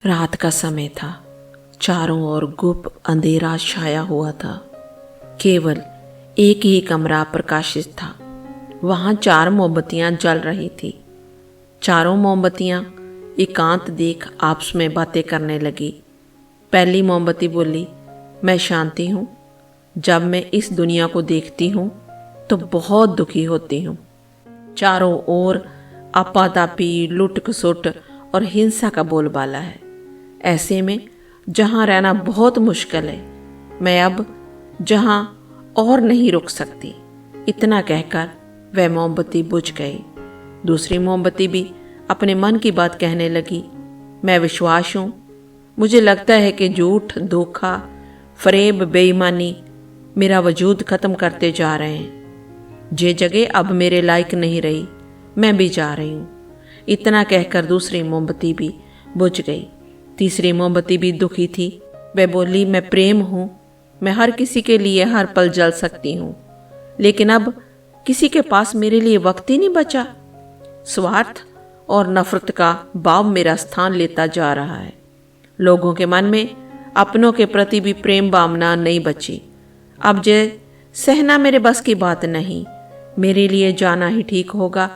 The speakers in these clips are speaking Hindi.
रात का समय था। चारों ओर गुप्त अंधेरा छाया हुआ था। केवल एक ही कमरा प्रकाशित था। वहां 4 मोमबत्तियां जल रही थी। चारों मोमबत्तियां एकांत देख आपस में बातें करने लगी। पहली मोमबत्ती बोली, मैं शांति हूँ। जब मैं इस दुनिया को देखती हूँ तो बहुत दुखी होती हूँ। चारों ओर आपादापी, लुट खसुट और हिंसा का बोलबाला है। ऐसे में जहाँ रहना बहुत मुश्किल है। मैं अब जहाँ और नहीं रुक सकती। इतना कहकर वह मोमबत्ती बुझ गई। दूसरी मोमबत्ती भी अपने मन की बात कहने लगी। मैं विश्वास हूँ। मुझे लगता है कि झूठ, धोखा, फरेब, बेईमानी मेरा वजूद खत्म करते जा रहे हैं। जे जगह अब मेरे लायक नहीं रही, मैं भी जा रही हूँ। इतना कहकर दूसरी मोमबत्ती भी बुझ गई। तीसरी मोमबत्ती भी दुखी थी। वह बोली, मैं प्रेम हूँ। मैं हर किसी के लिए हर पल जल सकती हूँ, लेकिन अब किसी के पास मेरे लिए वक्त ही नहीं बचा। स्वार्थ और नफरत का भाव मेरा स्थान लेता जा रहा है। लोगों के मन में अपनों के प्रति भी प्रेम भावना नहीं बची। अब जे सहना मेरे बस की बात नहीं, मेरे लिए जाना ही ठीक होगा,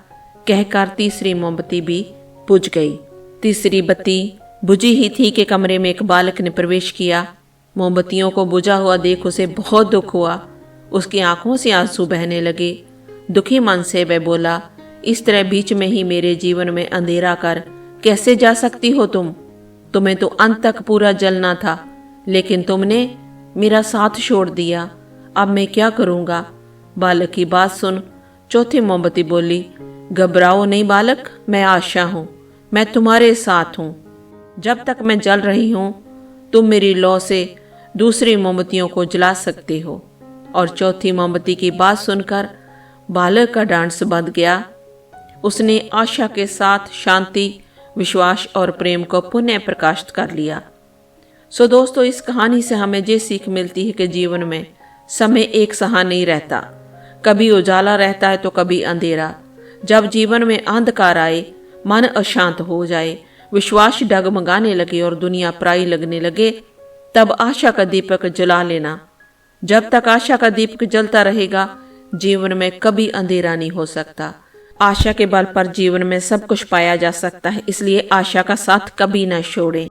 कहकर तीसरी मोमबत्ती भी बुझ गई। तीसरी बत्ती बुझी ही थी कि कमरे में एक बालक ने प्रवेश किया। मोमबत्तियों को बुझा हुआ देख उसे बहुत दुख हुआ। उसकी आंखों से आंसू बहने लगे। दुखी मन से वह बोला, इस तरह बीच में ही मेरे जीवन में अंधेरा कर कैसे जा सकती हो तुम? तुम्हें तो अंत तक पूरा जलना था, लेकिन तुमने मेरा साथ छोड़ दिया। अब मैं क्या करूंगा? बालक की बात सुन चौथी मोमबत्ती बोली, घबराओ नहीं बालक, मैं आशा हूं। मैं तुम्हारे साथ हूं। जब तक मैं जल रही हूं, तुम मेरी लौ से दूसरी मोमबत्तियों को जला सकते हो। और चौथी मोमबत्ती की बात सुनकर बालक का डांस बंध गया। उसने आशा के साथ शांति, विश्वास और प्रेम को पुनः प्रकाशित कर लिया। सो दोस्तों, इस कहानी से हमें ये सीख मिलती है कि जीवन में समय एक सहा नहीं रहता। कभी उजाला रहता है तो कभी अंधेरा। जब जीवन में अंधकार आए, मन अशांत हो जाए, विश्वास डगमगाने लगे और दुनिया पराई लगने लगे, तब आशा का दीपक जला लेना। जब तक आशा का दीपक जलता रहेगा, जीवन में कभी अंधेरा नहीं हो सकता। आशा के बल पर जीवन में सब कुछ पाया जा सकता है, इसलिए आशा का साथ कभी न छोड़ें।